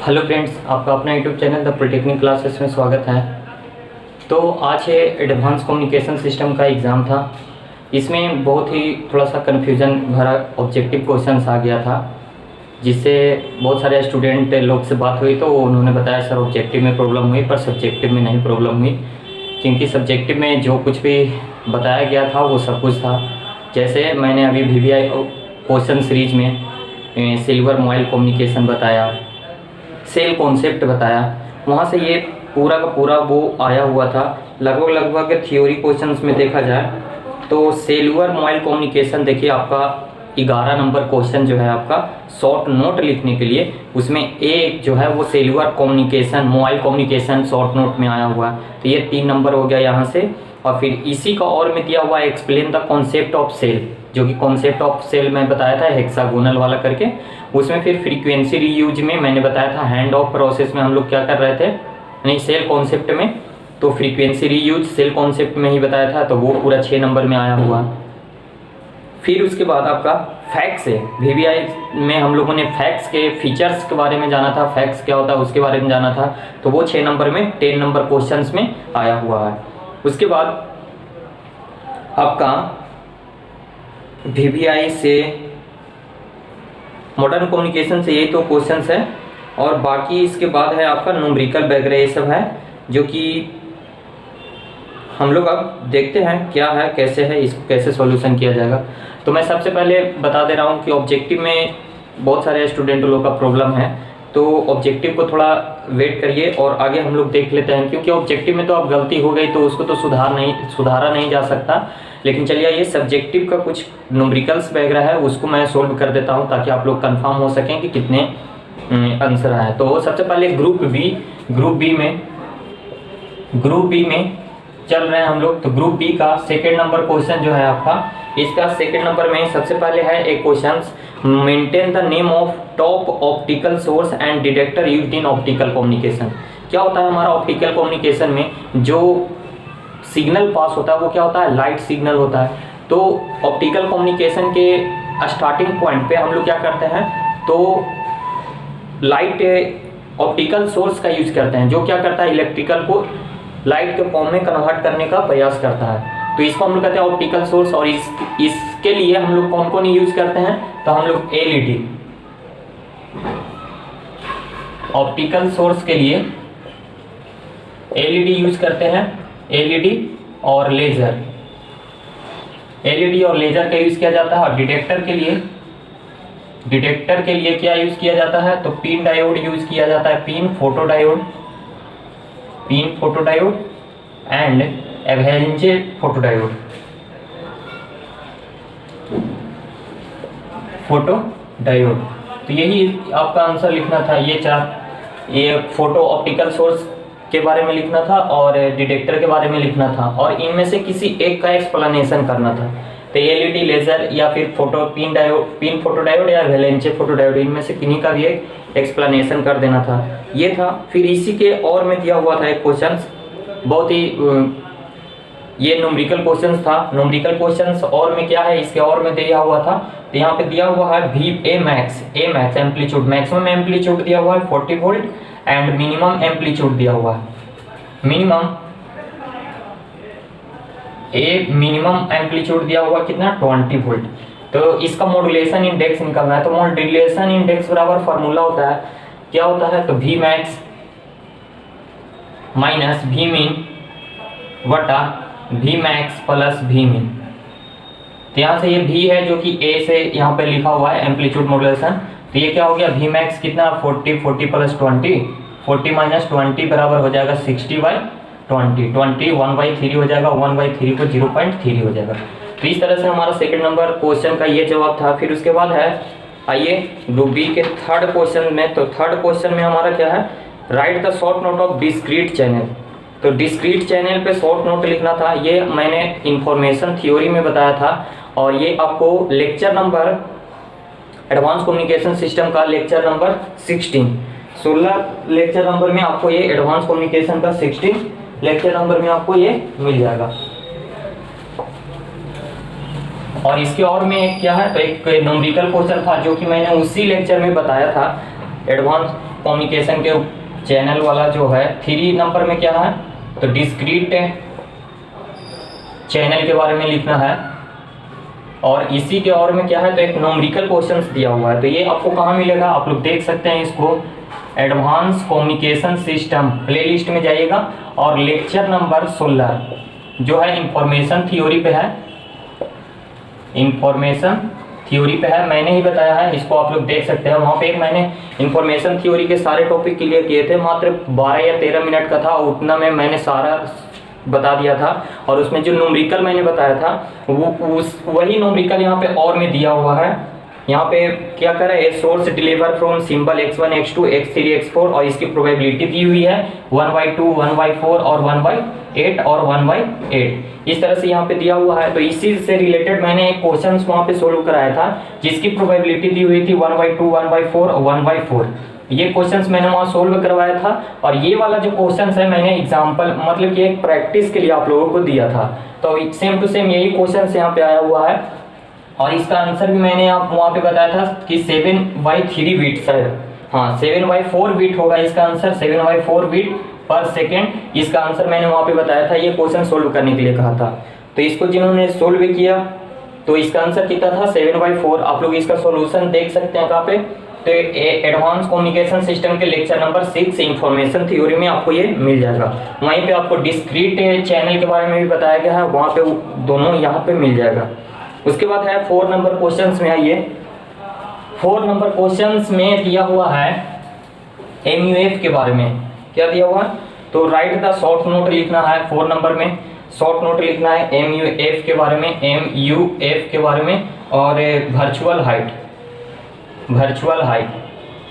Hello friends, आपका अपना YouTube channel the polytechnic classes में स्वागत है। तो आज ये एडवांस कम्युनिकेशन सिस्टम का एग्ज़ाम था। इसमें बहुत ही थोड़ा सा कन्फ्यूज़न भरा ऑब्जेक्टिव क्वेश्चंस आ गया था, जिससे बहुत सारे स्टूडेंट लोग से बात हुई तो उन्होंने बताया सर ऑब्जेक्टिव में प्रॉब्लम हुई पर सब्जेक्टिव में नहीं प्रॉब्लम हुई, क्योंकि सब्जेक्टिव में जो कुछ भी बताया गया था वो सब कुछ था। जैसे मैंने अभी VVI क्वेश्चन सीरीज में सिल्वर मोबाइल कम्युनिकेशन बताया, सेल कॉन्सेप्ट बताया, वहाँ से ये पूरा का पूरा वो आया हुआ था। लगभग थ्योरी क्वेश्चंस में देखा जाए तो सिल्वर मोबाइल कम्युनिकेशन देखिए, आपका 11 नंबर क्वेश्चन जो है आपका शॉर्ट नोट लिखने के लिए, उसमें एक जो है वो silver communication mobile communication short note में आया हुआ है। तो ये 3 नंबर हो गया यहाँ से। और फिर इसी का और में दिया हुआ है explain the concept of cell, जो कि कॉन्सेप्ट ऑफ सेल मैं बताया था हेक्सागोनल वाला करके। उसमें फिर फ्रीक्वेंसी रीयूज में मैंने बताया था हैंड ऑफ प्रोसेस में हम लोग क्या कर रहे थे, नहीं सेल कॉन्सेप्ट में, तो फ्रीक्वेंसी रीयूज सेल कॉन्सेप्ट में ही बताया था, तो वो पूरा 6 नंबर में आया हुआ। फिर उसके बाद आपका फैक्ट्स है, VVI में हम लोगों ने फैक्ट्स के फीचर्स के बारे में जाना था, फैक्ट्स क्या होता है उसके बारे में जाना था, तो वो 6 नंबर में 10 नंबर क्वेश्चंस में आया हुआ है। उसके बाद आपका VVI से मॉडर्न कम्युनिकेशन से यही तो क्वेश्चंस है, और बाकी इसके बाद है आपका न्यूमेरिकल वगैरह ये सब है, जो कि हम लोग अब देखते हैं क्या है, कैसे है, इसको कैसे सॉल्यूशन किया जाएगा। तो मैं सबसे पहले बता दे रहा हूँ कि ऑब्जेक्टिव में बहुत सारे स्टूडेंट लोगों का प्रॉब्लम है, तो ऑब्जेक्टिव को थोड़ा वेट करिए और आगे हम लोग देख लेते हैं, क्योंकि ऑब्जेक्टिव में तो अब गलती हो गई तो उसको तो सुधारा नहीं जा सकता। लेकिन चलिए ये सब्जेक्टिव का कुछ न्यूमेरिकल्स वगैरह है उसको मैं सोल्व कर देता हूँ, ताकि आप लोग कंफर्म हो सकें कि कितने आंसर आए। तो सबसे पहले ग्रुप बी में चल रहे हैं हम लोग। तो ग्रुप बी का सेकेंड नंबर क्वेश्चन जो है आपका, इसका सेकेंड नंबर में सबसे पहले है एक question, maintain the name of top optical source and detector used in optical communication. क्या होता है हमारा ऑप्टिकल कम्युनिकेशन में जो सिग्नल पास होता है वो क्या होता है, लाइट सिग्नल होता है। तो ऑप्टिकल कम्युनिकेशन के स्टार्टिंग पॉइंट पे हम लोग क्या करते हैं, तो लाइट ऑप्टिकल सोर्स का यूज करते हैं, जो क्या करता है इलेक्ट्रिकल को लाइट के फॉर्म में कन्वर्ट करने का प्रयास करता है। तो इसको हम लोग कहते हैं ऑप्टिकल सोर्स। और इसके लिए हम लोग कौन कौन यूज करते हैं, तो हम लोग LED ऑप्टिकल सोर्स के लिए LED यूज करते हैं, LED और लेजर, LED और लेजर का यूज किया जाता है। और डिटेक्टर के लिए क्या यूज किया जाता है, तो पिन डायोड यूज किया जाता है, पिन फोटोडायोड एंड एवरेंजे फोटोडायोड। तो यही आपका आंसर लिखना था। ये फोटो ऑप्टिकल सोर्स के बारे में लिखना था और डिटेक्टर के बारे में लिखना था, और इनमें से किसी एक का एक्सप्लेनेशन करना था। तो LED लेजर या फिर पिन फोटोडायोड या वेलेंचे फोटोडायोड, इनमें से किन्हीं का भी एक एक्सप्लेनेशन कर देना था, ये था। फिर इसी के और में दिया हुआ था एक क्वेश्चन, बहुत ही ये न्यूमेरिकल क्वेश्चन था। न्यूमेरिकल क्वेश्चन और में क्या है, इसके और में दिया हुआ था, तो यहाँ पे दिया हुआ है A max amplitude, maximum amplitude दिया हुआ है 40 वोल्ट एंड मिनिमम एम्पलीट्यूड दिया हुआ है, मिनिमम एम्पलीट्यूड दिया हुआ कितना 20 वोल्ट। तो इसका मॉड्यूलेशन इंडेक्स निकालना है। तो मॉड्यूलेशन इंडेक्स बराबर फार्मूला होता है, क्या होता है, तो V मैक्स माइनस V मिन बटा V मैक्स प्लस V मिन। तो यहाँ से ये V है जो कि A से यहाँ पे लिखा हुआ है एम्पलीट्यूड मॉड्यूलेशन, तो ये क्या हो गया V मैक्स कितना 40 प्लस 20, 40 माइनस 20 बराबर हो जाएगा 60/20, 20 1/3 हो जाएगा, 1/3 को 0.3 हो जाएगा। तो इस तरह से हमारा सेकंड नंबर क्वेश्चन का ये जवाब था। फिर उसके बाद है आइए ग्रुप बी के थर्ड क्वेश्चन में। तो थर्ड क्वेश्चन में हमारा क्या है, right the short note of discrete channel. तो डिस्क्रीट चैनल पे शॉर्ट नोट लिखना था, ये मैंने इंफॉर्मेशन थ्योरी में बताया था, और ये आपको lecture number advance communication system का लेक्चर नंबर 16 लेक्चर नंबर में आपको ये एडवांस कम्युनिकेशन का 16 लेक्चर नंबर में आपको ये मिल जाएगा। और इसके और में क्या है, तो एक न्यूमेरिकल क्वेश्चन था जो कि मैंने उसी लेक्चर में बताया था, एडवांस कम्युनिकेशन के चैनल वाला जो है 3 नंबर में क्या है, तो डिस्क्रीट चैनल के बारे में लिखना है। और इसी के और में क्या है, तो एक न्यूमेरिकल क्वेश्चंस दिया हुआ है। तो ये आपको कहाँ मिलेगा, आप लोग देख सकते हैं इसको, एडवांस कम्युनिकेशन सिस्टम प्लेलिस्ट में जाइएगा और लेक्चर नंबर 16 जो है इंफॉर्मेशन थ्योरी पे है, इंफॉर्मेशन थ्योरी पे है, मैंने ही बताया है, इसको आप लोग देख सकते हैं। वहाँ पे मैंने इंफॉर्मेशन थ्योरी के सारे टॉपिक क्लियर किए थे, मात्र 12 या 13 मिनट का था, उतना में मैंने सारा बता दिया था। और उसमें जो न्यूमेरिकल मैंने बताया था वही न्यूमेरिकल यहाँ पे और में दिया हुआ है। यहाँ पे क्या करें, a source deliver from symbol x1 x2 x3 x4 और इसकी प्रोबेबिलिटी दी हुई है 1/2 1/4 और 1/8 और 1/8 इस तरह से यहाँ पे दिया हुआ है। तो इसी से रिलेटेड मैंने एक क्वेश्चन वहाँ पे सोल्व कराया था जिसकी प्रोबेबिलिटी दी हुई थी 1/2 1/4 और 1/4। ये क्वेश्चंस मैंने वहाँ सोल्व करवाया था। और ये वाला जो क्वेश्चंस है मैंने एग्जाम्पल मतलब कि एक प्रैक्टिस के लिए आप लोगों को दिया था। तो सेम टू सेम यही क्वेश्चंस यहाँ पे आया हुआ है। और इसका आंसर भी मैंने आप वहाँ पे बताया था कि 7/3 बीट सर, हाँ 7/4 बीट होगा इसका आंसर, 7/4 बीट पर सेकेंड इसका आंसर मैंने वहाँ पे बताया था। ये क्वेश्चन सोल्व करने के लिए कहा था। तो इसको जिन्होंने सोल्व किया तो इसका आंसर कितना था, 7/4। आप लोग इसका सोल्यूशन देख सकते हैं कहाँ पे, तो एडवांस कम्युनिकेशन सिस्टम के लेक्चर नंबर 6 इंफॉर्मेशन थ्योरी में आपको ये मिल जाएगा। वहीं पे आपको डिस्क्रीट चैनल के बारे में भी बताया गया है, वहाँ पे दोनों यहाँ पे मिल जाएगा। उसके बाद है 4 नंबर क्वेश्चंस में आइए। 4 नंबर क्वेश्चंस में दिया हुआ है MUF के बारे में। क्या दिया हुआ है, तो राइट द शॉर्ट नोट लिखना है। 4 नंबर में शॉर्ट नोट लिखना है MUF के बारे में, MUF के बारे में और वर्चुअल हाइट।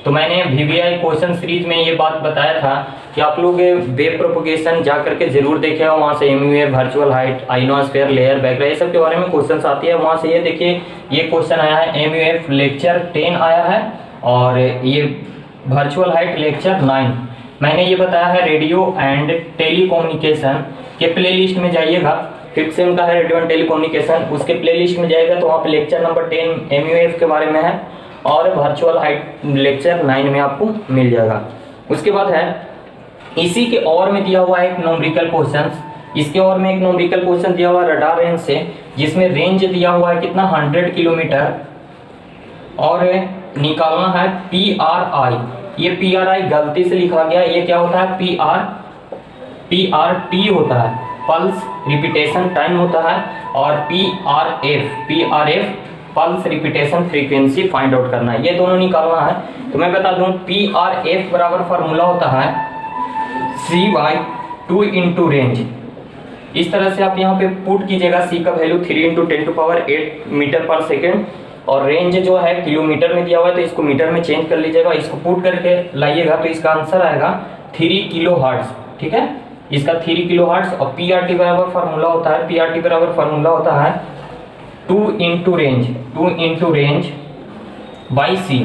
तो मैंने VBI क्वेश्चन सीरीज में ये बात बताया था कि आप लोग वेब प्रोपगेशन जा करके जरूर देखे हो, वहाँ से MUF, virtual height, ionosphere, layer, background ये सब के बारे में क्वेश्चंस आती है। वहाँ से ये देखिए ये क्वेश्चन आया है MUF लेक्चर 10 आया है और ये वर्चुअल हाइट लेक्चर 9। मैंने ये बताया है रेडियो एंड टेलीकम्युनिकेशन के प्ले लिस्ट में जाइएगा, 5th सेम का है रेडियो एंड टेलीकम्युनिकेशन, उसके प्ले लिस्ट में जाएगा तो वहाँ पे लेक्चर नंबर 10 MUF के बारे में है और वर्चुअल हाइट लेक्चर 9 में आपको मिल जाएगा। उसके बाद है इसी के और में दिया हुआ है एक न्यूमेरिकल क्वेश्चन, इसके और में एक न्यूमेरिकल क्वेश्चन दिया हुआ है रडार रेंज से, जिसमें रेंज दिया हुआ है कितना 100 किलोमीटर और निकालना है PRI। ये PRI गलती से लिखा गया, ये क्या होता है PRT होता है, पल्स रिपीटेशन टाइम होता है, और PRF pulse repetition frequency find out करना है, ये दोनों निकालना है। तो मैं बता दूं PRF बराबर फार्मूला होता है C/2 इंटू रेंज। इस तरह से आप यहाँ पे पुट कीजिएगा, C का वैल्यू 3 × 10⁸ मीटर पर सेकेंड और रेंज जो है किलोमीटर में दिया हुआ है तो इसको मीटर में चेंज कर लीजिएगा, इसको पुट करके लाइएगा तो इसका आंसर आएगा 3 किलो हर्ट्ज। ठीक है, इसका 3 किलो हर्ट्ज। और PRT बराबर फार्मूला होता है, PRT बराबर फार्मूला होता है 2 इंटू रेंज बाई C।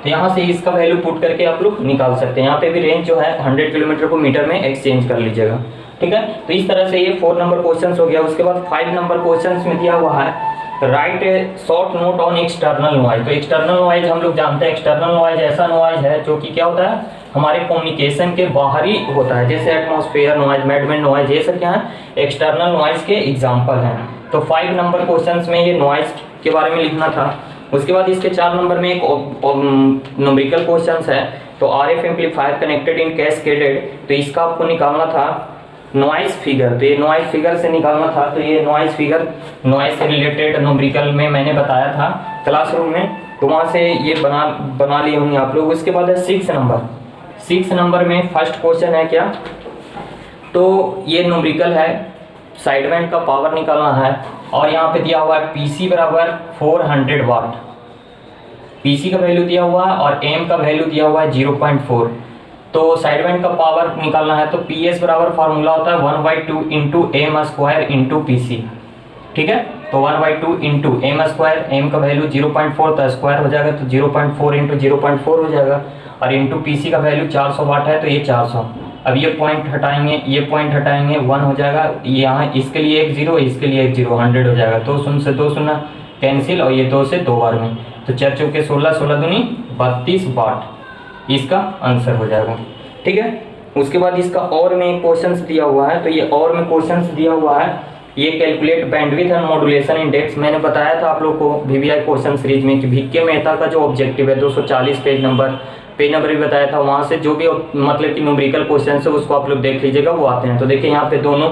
तो यहाँ से इसका वैल्यू पुट करके आप लोग निकाल सकते हैं। यहाँ पे भी रेंज जो है 100 किलोमीटर को मीटर में एक्सचेंज कर लीजिएगा। ठीक है, तो इस तरह से ये 4 नंबर क्वेश्चन हो गया। उसके बाद 5 नंबर क्वेश्चन में दिया हुआ है right short note on external noise. तो एक्सटर्नल नॉइज हम लोग जानते हैं, एक्सटर्नल नॉइज ऐसा नॉइज है जो कि क्या होता है हमारे कम्युनिकेशन के बाहरी होता है, जैसे एटमॉस्फेयर नॉइज, मैडमेंट नॉइज, ये सब क्या है एक्सटर्नल नॉइज के एग्जाम्पल हैं। तो 5 नंबर क्वेश्चंस में ये नॉइज के बारे में लिखना था। उसके बाद इसके 4 नंबर में एक न्यूमेरिकल क्वेश्चंस है, तो RF amplifier connected in cascaded, तो इसका आपको निकालना था नॉइज फिगर। तो ये नॉइज फिगर से निकालना था। तो ये नॉइज फिगर नॉइज से रिलेटेड न्यूमेरिकल में मैंने बताया था क्लासरूम में, तो वहाँ से ये बना लिए होंगे आप लोग। उसके बाद है 6 नंबर में फर्स्ट क्वेश्चन है क्या, तो ये न्यूमेरिकल है, साइडबैंड का पावर निकालना है और यहाँ पे दिया हुआ है PC बराबर 400 वाट, PC का वैल्यू दिया हुआ है और M का वैल्यू दिया हुआ है 0.4। तो साइडबैंड का पावर निकालना है तो PS बराबर फार्मूला होता है 1/2 इंटू M² इंटू PC। ठीक है, तो 1/2 इंटू M², M का वैल्यू 0.4 तो स्क्वायर हो जाएगा, तो 0.4 इंटू 0.4 हो जाएगा, और इंटू PC का वैल्यू 400 वाट है तो ये 400। अब ये पॉइंट हटाएंगे, ये पॉइंट हटाएंगे, 1 हो जाएगा, यहाँ इसके लिए एक 0, इसके लिए एक 0, 100 हो जाएगा। 2 शून्य से 2 शून्य कैंसिल और ये 2 से 2 बार में, तो 4 चौके 16, 16 दूनी 32 वाट। इसका आंसर हो जाएगा। ठीक है, उसके बाद इसका और में क्वेश्चंस दिया हुआ है, तो ये और में क्वेश्चंस दिया हुआ है, ये calculate bandwidth and modulation index. मैंने बताया था आप लोग को VVI क्वेश्चन सीरीज में कि VK मेहता का जो ऑब्जेक्टिव है 240 पेज नंबर भी बताया था, वहाँ से जो भी मतलब कि न्यूमेरिकल क्वेश्चन है उसको आप लोग देख लीजिएगा, वो आते हैं। तो देखिए यहाँ पे दोनों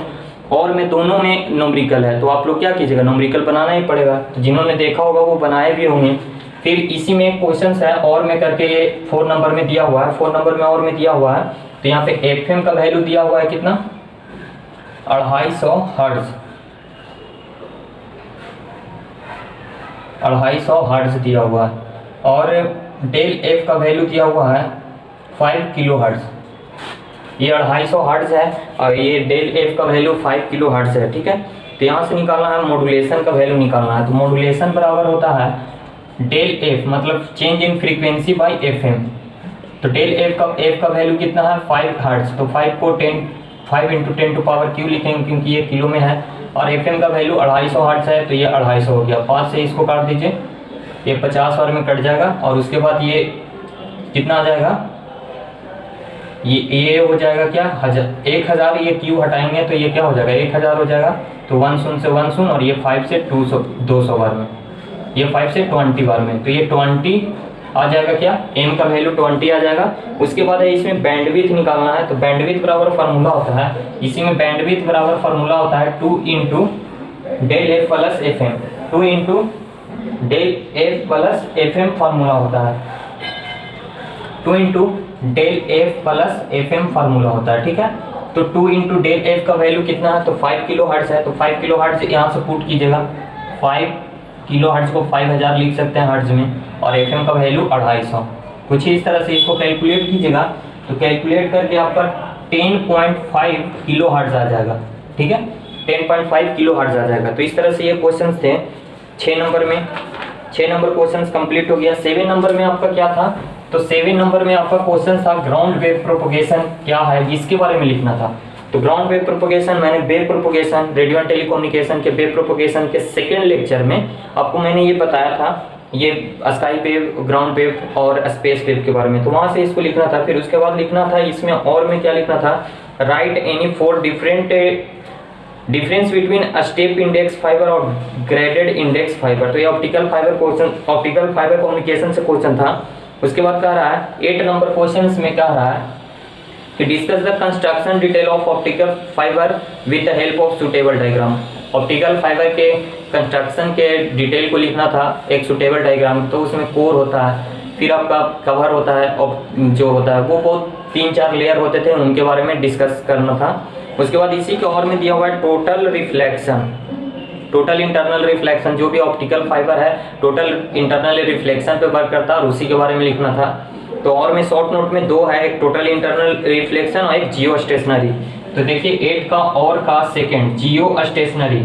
और में दोनों में न्यूमेरिकल है, तो आप लोग क्या कीजिएगा, न्यूमेरिकल बनाना ही पड़ेगा। तो जिन्होंने देखा होगा वो बनाए भी होंगे। फिर इसी में क्वेश्चन है और में करके, ये 4 नंबर में दिया हुआ है, 4 नंबर में और में दिया हुआ है। तो यहाँ पे FM का वैल्यू दिया हुआ है कितना, 250 हर्ट्ज, 250 हर्ट्ज दिया हुआ है। और डेल F का वैल्यू दिया हुआ है 5 किलो हर्ट्ज। ये 250 हर्ट्ज है और ये डेल F का वैल्यू 5 किलो हर्ट्ज है। ठीक है, तो यहाँ से निकालना है मॉड्यूलेशन का वैल्यू निकालना है। तो मॉड्यूलेशन बराबर होता है डेल F मतलब change in frequency by FM। तो डेल F का वैल्यू कितना है, 5 हर्ट्ज। तो 5 को 5 × 10⁻³ क्यों लिखेंगे, क्योंकि ये किलो में है। और FM का वैल्यू 250 हर्ट्ज है, तो ये 250 हो गया। 5 से इसको काट दीजिए, ये 50 और में कट जाएगा। और उसके बाद ये कितना आ जाएगा, ये हो जाएगा क्या, 1000। ये क्यू हटाएंगे तो ये क्या हो जाएगा, 1000 हो जाएगा। तो 1 शून्य से 1 शून्य, और ये 5 से 200 बार में, ये 5 से 20 बार में, तो ये 20 आ जाएगा। क्या, M का वैल्यू 20 आ जाएगा। उसके बाद है इसमें बैंडविड्थ निकालना है। तो बैंडविड्थ बराबर फार्मूला होता है, इसी में बैंडविड्थ बराबर फार्मूला होता है 2 × del F plus FM। 2 × del F plus FM formula होता है, 2 × del F plus FM formula होता है। ठीक है, तो 2 × डेल F का वैल्यू कितना है, तो 5 किलो हर्ट्ज है। तो 5 किलो हर्ट्ज यहाँ से पुट कीजिएगा, 5 किलो हर्ट्ज को 5000 लिख सकते हैं हर्ट्ज में, और FM का वैल्यू 250। कुछ ही इस तरह से इसको कैलकुलेट कीजिएगा। तो कैलकुलेट करके आपका 10.5 किलो हर्ट्ज आ जाएगा। ठीक है, 10.5 किलो हर्ट्ज आ जाएगा। तो इस तरह से ये क्वेश्चन थे 6 नंबर में। 6 नंबर क्वेश्चन कंप्लीट हो गया। 7 नंबर में आपका क्या था, तो 7 नंबर में आपका क्वेश्चन था ग्राउंड वेव प्रोपगेशन क्या है, इसके बारे में लिखना था। तो ग्राउंड वेव प्रोपगेशन, मैंने wave propagation, radio and telecommunication के वेव प्रोपगेशन के सेकेंड लेक्चर में आपको मैंने ये बताया था, ये स्काई वेव, ग्राउंड वेव और स्पेस वेव के बारे में। तो वहां से इसको लिखना था। फिर उसके बाद लिखना था इसमें और में क्या लिखना था, right any 4 difference between step index fibre और ग्रेडेड इंडेक्स फाइबर। तो ये optical fibre question, optical fibre communication से क्वेश्चन था। उसके बाद कह रहा है 8 नंबर क्वेश्चन में कह रहा है कि discuss the construction detail of optical fibre with the help of suitable diagram. Optical fibre के कंस्ट्रक्शन के डिटेल को लिखना था एक सुटेबल डायग्राम। तो उसमें कोर होता है, फिर आपका कवर होता है, और जो होता है वो बहुत 3-4 लेयर होते थे, उनके बारे में डिस्कस करना था। उसके बाद इसी के और में दिया हुआ है total reflection, total internal reflection. जो भी ऑप्टिकल फाइबर है टोटल इंटरनल रिफ्लेक्शन पे वर्क करता है, और उसी के बारे में लिखना था। तो और में शॉर्ट नोट में 2 है, एक टोटल इंटरनल रिफ्लेक्शन और एक जियो स्टेशनरी। तो देखिए 8 का और का सेकेंड जियो स्टेशनरी।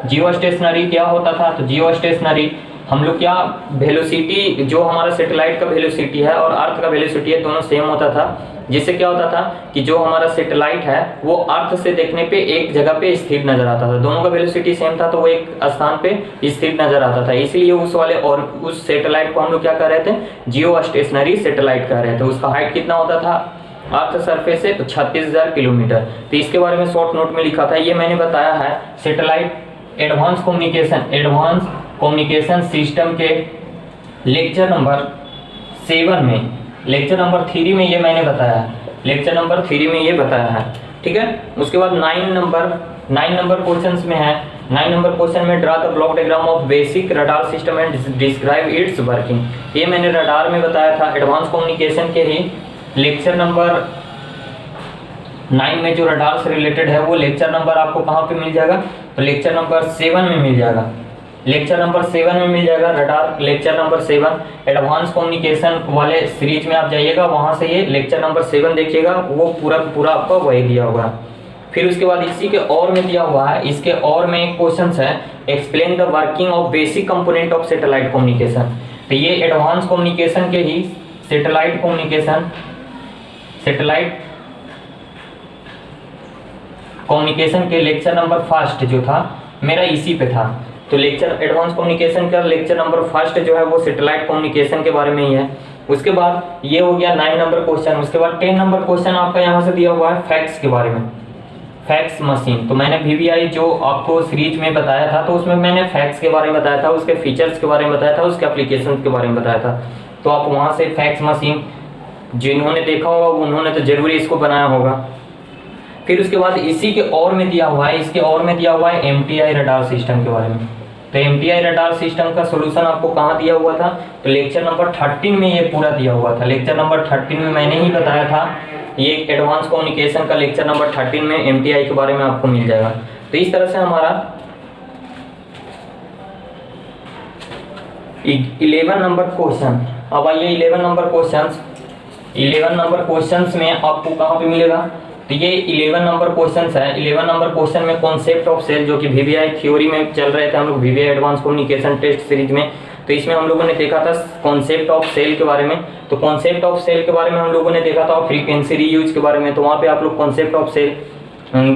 जियो स्टेशनरी क्या होता था, तो जियो स्टेशनरी हम लोग क्या, वेलोसिटी जो हमारा सैटेलाइट का वेलोसिटी है और अर्थ का वेलोसिटी है दोनों सेम होता था। जिससे क्या होता था कि जो हमारा सैटेलाइट है वो अर्थ से देखने पे एक जगह पे स्थिर नजर आता था, दोनों का वेलोसिटी सेम था, तो वो एक स्थान पे स्थिर नजर आता था। इसलिए उस वाले और उस सैटेलाइट को हम लोग क्या कह रहे थे, जियो स्टेशनरी सैटेलाइट कह रहे थे। उसका हाइट कितना होता था अर्थ सरफेस से, तो 36,000 किलोमीटर। तो इसके बारे में शॉर्ट नोट में लिखा था। ये मैंने बताया है सैटेलाइट एडवांस कम्युनिकेशन सिस्टम के लेक्चर नंबर 7 में, लेक्चर नंबर 3 में ये मैंने बताया है, लेक्चर नंबर 3 में ये बताया है। ठीक है, उसके बाद 9 नंबर क्वेश्चंस में है। 9 नंबर क्वेश्चन में draw the block diagram of basic radar system and describe it's working. ये मैंने रडार में बताया था, एडवांस कम्युनिकेशन के ही लेक्चर नंबर 9 में जो रडार से रिलेटेड है वो लेक्चर नंबर आपको कहाँ पे मिल जाएगा, तो लेक्चर नंबर 7 में मिल जाएगा। लेक्चर नंबर 7 में मिल जाएगा radar, lecture number 7 advance communication वाले सीरीज में आप जाइएगा, वहां से ये लेक्चर नंबर 7 देखिएगा, वो पूरा आपका वही दिया होगा। फिर उसके बाद इसी के और में दिया हुआ है, इसके और में एक क्वेश्चन है explain the working of basic component of satellite communication. तो ये एडवांस कम्युनिकेशन के ही सैटेलाइट कम्युनिकेशन के लेक्चर नंबर 1 जो था मेरा इसी पे था। तो लेक्चर एडवांस कम्युनिकेशन का लेक्चर नंबर 1 जो है वो सैटेलाइट कम्युनिकेशन के बारे में ही है। उसके बाद ये हो गया 9 नंबर क्वेश्चन। उसके बाद 10 नंबर क्वेश्चन आपका यहाँ से दिया हुआ है फैक्ट्स के बारे में, फैक्स मशीन। तो मैंने VBI जो आपको सीरीज में बताया था, तो उसमें मैंने फैक्स के बारे में बताया था, उसके फीचर्स के बारे में बताया था, उसके एप्लीकेशन के बारे में बताया था। तो आप वहाँ से फैक्स मशीन जिन्होंने देखा होगा उन्होंने तो जरूरी इसको बनाया होगा। फिर उसके बाद इसी के और में दिया हुआ है, इसके और में दिया हुआ है MTI रडार सिस्टम के बारे में। तो MTI रडार सिस्टम का सोल्यूशन आपको कहाँ दिया हुआ था, तो लेक्चर नंबर 13 में ये पूरा दिया हुआ था। लेक्चर नंबर 13 में मैंने ही बताया था, ये एडवांस कम्युनिकेशन का लेक्चर नंबर 13 में MTI के बारे में आपको मिल जाएगा। तो इस तरह से हमारा 11 नंबर क्वेश्चन। अब आइए 11 नंबर क्वेश्चंस में आपको कहाँ पे मिलेगा, तो ये 11 नंबर क्वेश्चंस है। 11 नंबर क्वेश्चन में कॉन्सेप्ट ऑफ सेल, जो कि VBI थ्योरी में चल रहे थे हम लोग, VBI advance communication test series में। तो इसमें हम लोगों ने देखा था कॉन्सेप्ट ऑफ सेल के बारे में। तो कॉन्सेप्ट ऑफ सेल के बारे में हम लोगों ने देखा था फ्रीक्वेंसी रीयूज के बारे में। तो वहाँ पे आप लोग कॉन्सेप्ट ऑफ सेल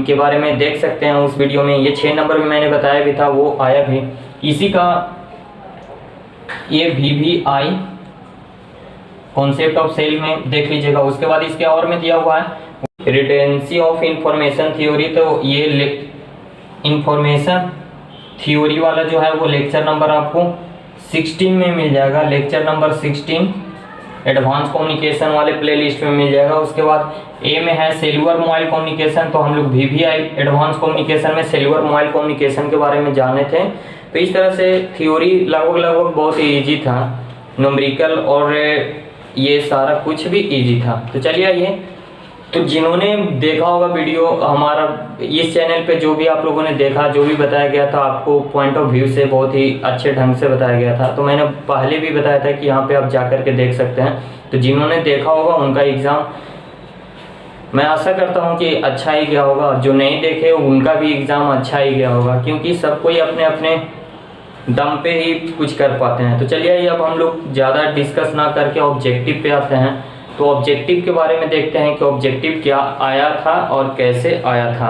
के बारे में देख सकते हैं उस वीडियो में। ये 6 नंबर में मैंने बताया भी था, वो आया भी इसी का। ये VBI कॉन्सेप्ट ऑफ सेल में देख लीजिएगा। उसके बाद इसके और में दिया हुआ है रिटेंसी ऑफ इंफॉर्मेशन थ्योरी। तो ये इंफॉर्मेशन थ्योरी वाला जो है वो लेक्चर नंबर आपको 16 में मिल जाएगा। लेक्चर नंबर 16 एडवांस कम्युनिकेशन वाले प्लेलिस्ट में मिल जाएगा। उसके बाद ए में है सेल्युलर मोबाइल कम्युनिकेशन। तो हम लोग VBI एडवांस कम्युनिकेशन में सेल्युलर मोबाइल कम्युनिकेशन के बारे में जाने थे। तो इस तरह से थ्योरी लगभग बहुत ही ईजी था, न्यूमेरिकल और ये सारा कुछ भी ईजी था। तो चलिए ये, तो जिन्होंने देखा होगा वीडियो हमारा इस चैनल पे, जो भी आप लोगों ने देखा, जो भी बताया गया था आपको पॉइंट ऑफ व्यू से बहुत ही अच्छे ढंग से बताया गया था। तो मैंने पहले भी बताया था कि यहाँ पे आप जाकर के देख सकते हैं। तो जिन्होंने देखा होगा उनका एग्ज़ाम मैं आशा करता हूँ कि अच्छा ही गया होगा, जो नहीं देखे उनका भी एग्ज़ाम अच्छा ही गया होगा, क्योंकि सब कोई अपने अपने दम पे ही कुछ कर पाते हैं। तो चलिए अब हम लोग ज़्यादा डिस्कस ना करके ऑब्जेक्टिव पे आते हैं। तो ऑब्जेक्टिव के बारे में देखते हैं कि ऑब्जेक्टिव क्या आया था और कैसे आया था।